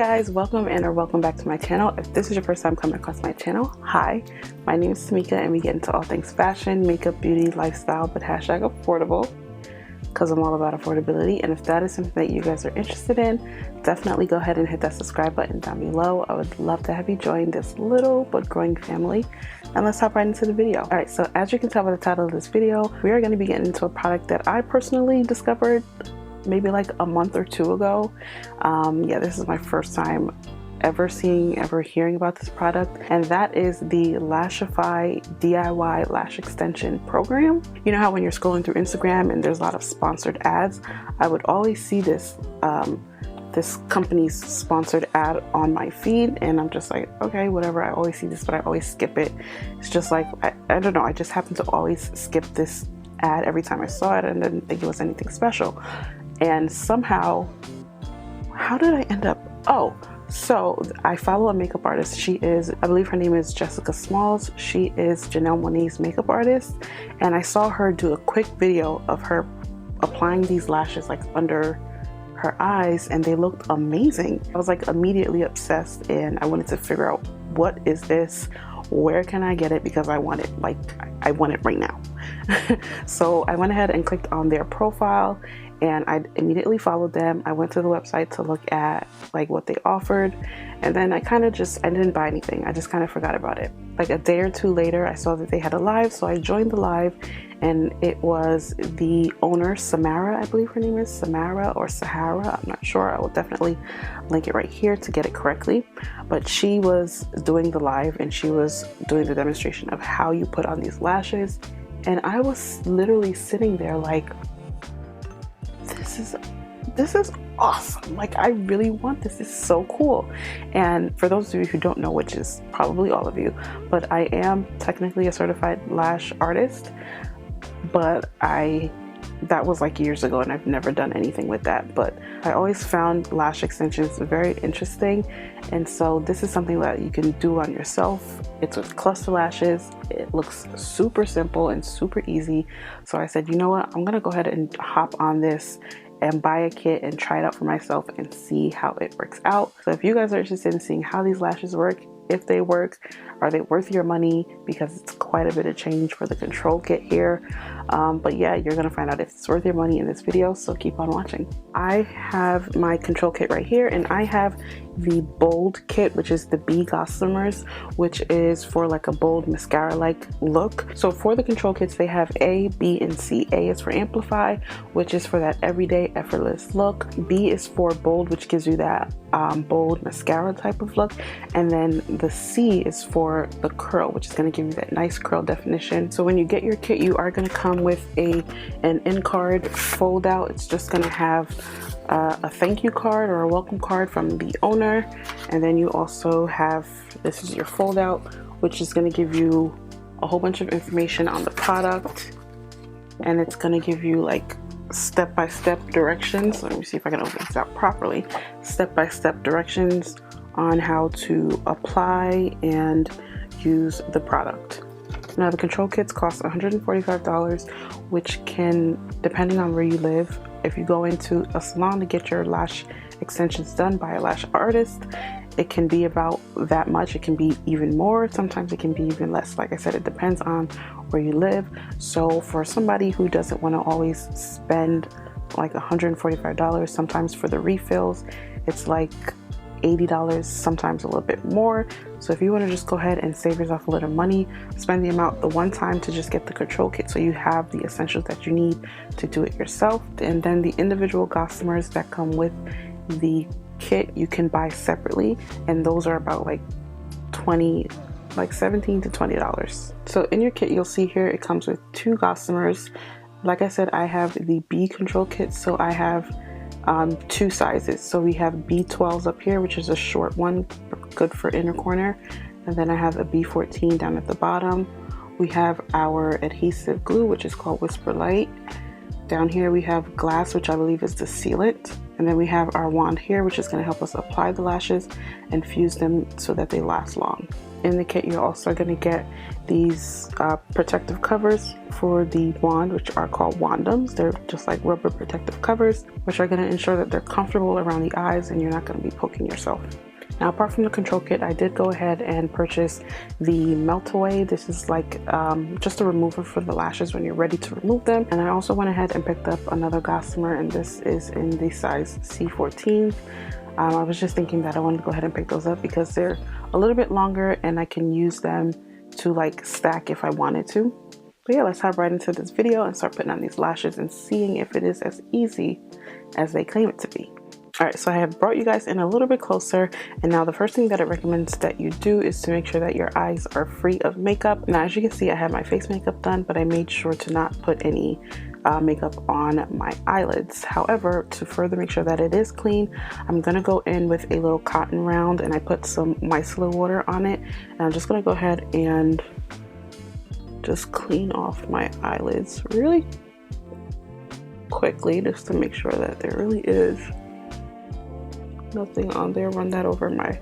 guys, welcome or welcome back to my channel. If this is your first time coming across my channel, hi, my name is Tamika and we get into all things fashion, makeup, beauty, lifestyle, but hashtag affordable because I'm all about affordability. And if that is something that you guys are interested in, definitely go ahead and hit that subscribe button down below. I would love to have you join this little but growing family, and let's hop right into the video. All right, so as you can tell by the title of this video, we are going to be getting into a product that I personally discovered maybe like a month or two ago. Yeah, this is my first time ever hearing about this product, and that is the Lashify DIY lash extension program. You know how when you're scrolling through Instagram and there's a lot of sponsored ads, I would always see this this company's sponsored ad on my feed, and I'm just like, okay, whatever, I always see this, but I always skip it. It's just like, I don't know, I just happen to always skip this ad every time I saw it and didn't think it was anything special. And somehow, how did I end up? Oh, so I follow a makeup artist. She is, I believe her name is Jessica Smalls. She is Janelle Monáe's makeup artist. And I saw her do a quick video of her applying these lashes like under her eyes, and they looked amazing. I was like immediately obsessed, and I wanted to figure out, what is this? Where can I get it? Because I want it, like, I want it right now. So I went ahead and clicked on their profile, and I immediately followed them. I went to the website to look at like what they offered, and then I didn't buy anything. I just kind of forgot about it. Like a day or two later, I saw that they had a live, so I joined the live, and it was the owner, Samara, I believe her name is Samara or Sahara, I'm not sure. I will definitely link it right here to get it correctly. But she was doing the live, and she was doing the demonstration of how you put on these lashes, and I was literally sitting there like, this is awesome. Like, I really want this. This is so cool. And for those of you who don't know, which is probably all of you, but I am technically a certified lash artist, but that was like years ago, and I've never done anything with that. But I always found lash extensions very interesting, and so this is something that you can do on yourself. It's with cluster lashes. It looks super simple and super easy. So I said, you know what, I'm gonna go ahead and hop on this and buy a kit and try it out for myself and see how it works out. So if you guys are interested in seeing how these lashes work, if they work, are they worth your money, because it's quite a bit of change for the control kit here. But yeah, you're gonna find out if it's worth your money in this video, so keep on watching. I have my control kit right here, and I have the bold kit, which is the B Gossamers, which is for like a bold mascara like look. So for the control kits, they have A, B, and C. A is for amplify, which is for that everyday effortless look. B is for bold, which gives you that bold mascara type of look, and then the C is for the curl, which is going to give you that nice curl definition. So when you get your kit, you are going to come with an in card fold out. It's just going to have a thank you card or a welcome card from the owner, and then you also have, this is your fold out, which is going to give you a whole bunch of information on the product, and it's going to give you like step-by-step directions. Let me see if I can open this out properly. Step-by-step directions on how to apply and use the product. Now the control kits cost $145, which can, depending on where you live, if you go into a salon to get your lash extensions done by a lash artist, it can be about that much. It can be even more. Sometimes it can be even less. Like I said, it depends on where you live. So for somebody who doesn't want to always spend like $145, sometimes for the refills, it's like $80, sometimes a little bit more. So if you want to just go ahead and save yourself a little money, spend the amount the one time to just get the control kit, so you have the essentials that you need to do it yourself. And then the individual Gossamers that come with the kit you can buy separately, and those are about like $17 to $20. So in your kit, you'll see here it comes with 2 Gossamers. Like I said, I have the B control kit, so I have 2 sizes. So we have B12s up here, which is a short one, good for inner corner, and then I have a B14 down at the bottom. We have our adhesive glue, which is called Whisper Light. Down here we have glass, which I believe is the sealant, and then we have our wand here, which is going to help us apply the lashes and fuse them so that they last long. In the kit, you're also going to get these protective covers for the wand, which are called wandoms. They're just like rubber protective covers, which are going to ensure that they're comfortable around the eyes and you're not going to be poking yourself. Now, apart from the control kit, I did go ahead and purchase the melt away. This is like just a remover for the lashes when you're ready to remove them. And I also went ahead and picked up another Gossamer, and this is in the size C14. I was just thinking that I wanted to go ahead and pick those up because they're a little bit longer and I can use them to like stack if I wanted to. But yeah, let's hop right into this video and start putting on these lashes and seeing if it is as easy as they claim it to be. Alright, so I have brought you guys in a little bit closer, and now the first thing that it recommends that you do is to make sure that your eyes are free of makeup. Now, as you can see, I have my face makeup done, but I made sure to not put any makeup on my eyelids. However, to further make sure that it is clean, I'm gonna go in with a little cotton round and I put some micellar water on it, and I'm just gonna go ahead and just clean off my eyelids really quickly just to make sure that there really is nothing on there. Run that over my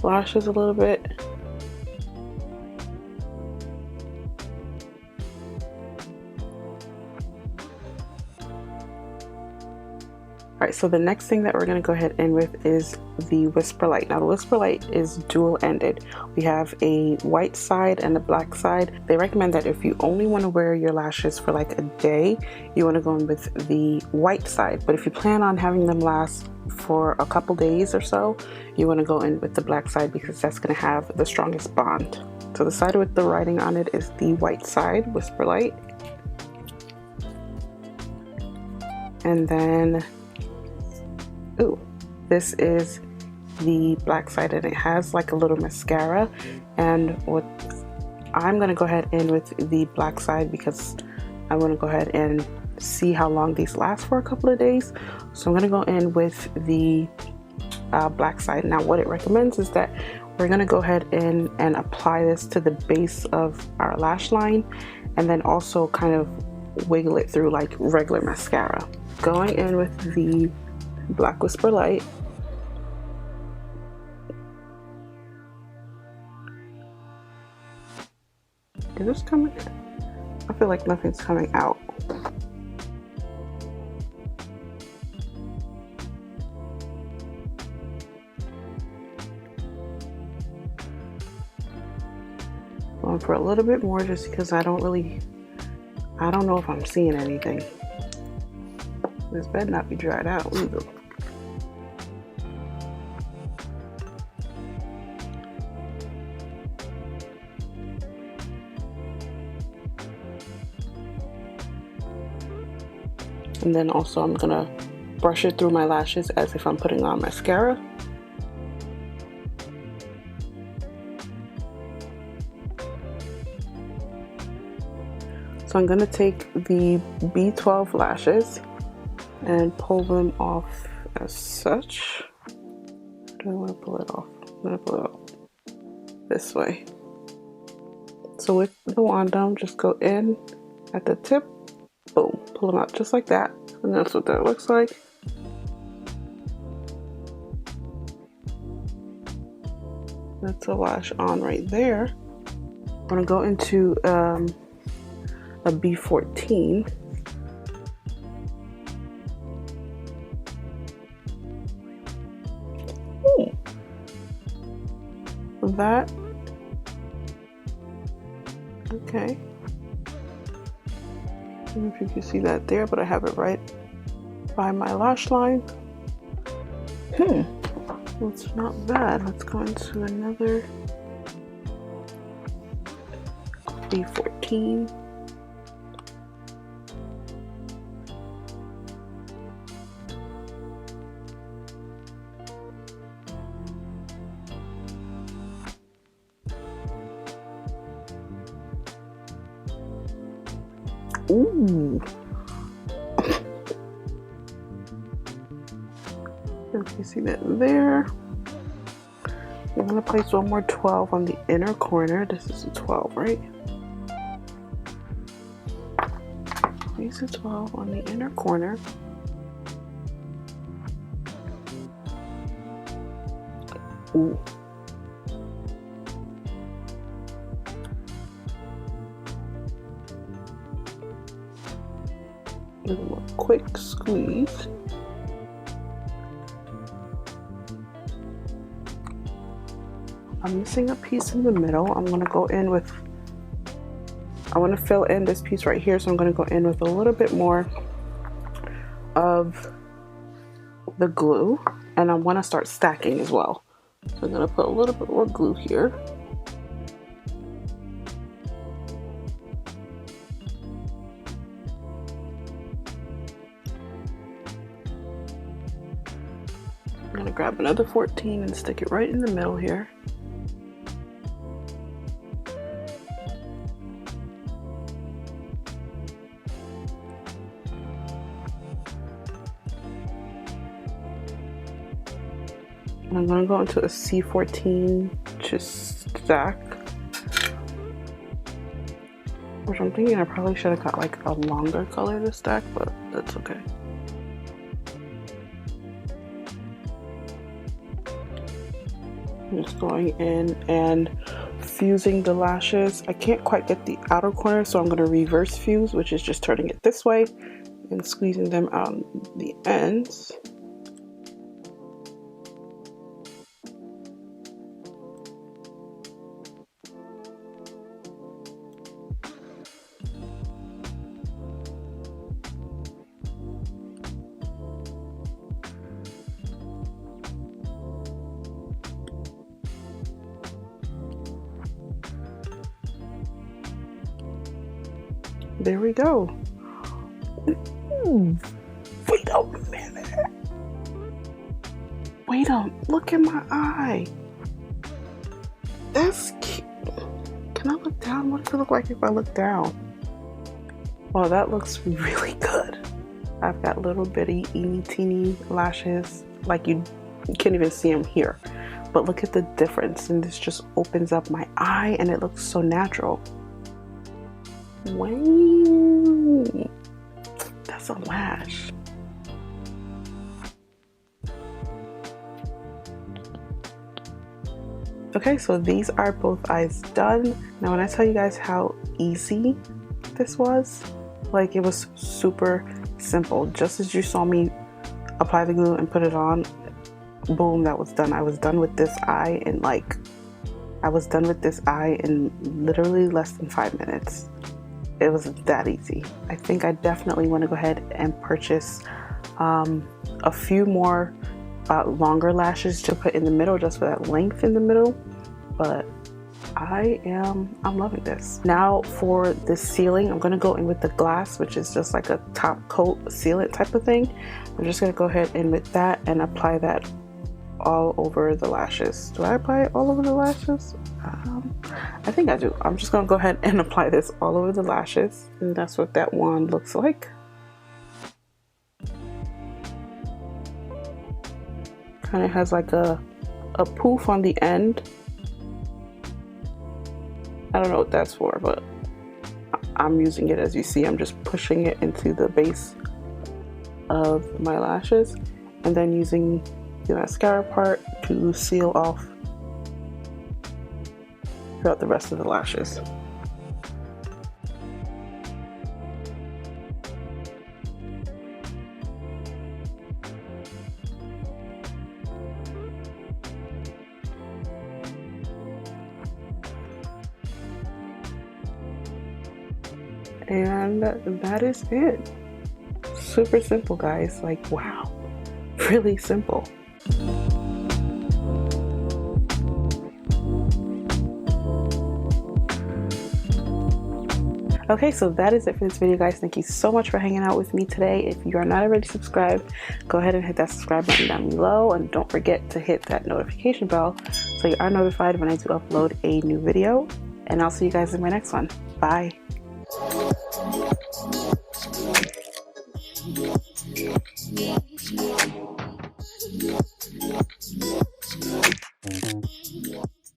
lashes a little bit. Alright, so the next thing that we're going to go ahead in with is the Whisper Light. Now the Whisper Light is dual-ended. We have a white side and a black side. They recommend that if you only want to wear your lashes for like a day, you want to go in with the white side. But if you plan on having them last for a couple days or so, you want to go in with the black side because that's going to have the strongest bond. So the side with the writing on it is the white side, Whisper Light. And then ooh, this is the black side, and it has like a little mascara. And what I'm gonna go ahead in with the black side because I want to go ahead and see how long these last for a couple of days. So I'm gonna go in with the black side. Now what it recommends is that we're gonna go ahead in and apply this to the base of our lash line, and then also kind of wiggle it through like regular mascara. Going in with the Black Whisper Light. Is this coming? I feel like nothing's coming out. Going for a little bit more just because I don't know if I'm seeing anything. This better not be dried out either. And then also I'm gonna brush it through my lashes as if I'm putting on mascara. So I'm gonna take the B12 lashes and pull them off as such. Do I want to pull it off? I'm gonna pull it off this way. So with the wandom, just go in at the tip, boom, pull them out just like that, and that's what that looks like. That's a lash on right there. I'm gonna go into a B14. That okay. I don't know if you can see that there, but I have it right by my lash line. Well, it's not bad. Let's go into another B14. Ooh. You see that there. I'm gonna place one more 12 on the inner corner. This is a 12, right? Place a 12 on the inner corner. Ooh. Give them a quick squeeze. I'm missing a piece in the middle. I'm gonna go in with, I wanna fill in this piece right here, so I'm gonna go in with a little bit more of the glue, and I wanna start stacking as well. So I'm gonna put a little bit more glue here. I'm gonna grab another 14 and stick it right in the middle here. And I'm gonna go into a C14 to stack. Which I'm thinking I probably should have got like a longer color to stack, but that's okay. I'm just going in and fusing the lashes. I can't quite get the outer corner, so I'm gonna reverse fuse, which is just turning it this way and squeezing them out the ends. There we go. Ooh, wait a minute. Wait a, look at my eye. That's cute. Can I look down? What does it look like if I look down? Well, that looks really good. I've got little bitty, teeny, teeny lashes. Like you can't even see them here. But look at the difference. And this just opens up my eye and it looks so natural. Wow, that's a lash. Okay, so these are both eyes done. Now when I tell you guys how easy this was, like it was super simple. Just as you saw me apply the glue and put it on, boom, that was done. I was done with this eye in literally less than 5 minutes. It was that easy. I think I definitely want to go ahead and purchase a few more longer lashes to put in the middle, just for that length in the middle. But I'm loving this. Now for the sealing, I'm gonna go in with the glass, which is just like a top coat sealant type of thing. I'm just gonna go ahead in with that and apply that all over the lashes. Do I apply it all over the lashes? I think I do. I'm just gonna go ahead and apply this all over the lashes, and that's what that wand looks like. Kind of has like a poof on the end. I don't know what that's for, but I'm using it. As you see, I'm just pushing it into the base of my lashes and then using the mascara part to seal off throughout the rest of the lashes. And that is it. Super simple, guys. Like, wow, really simple. Okay, so that is it for this video, guys. Thank you so much for hanging out with me today. If you are not already subscribed, go ahead and hit that subscribe button down below, and don't forget to hit that notification bell so you are notified when I do upload a new video. And I'll see you guys in my next one. Bye.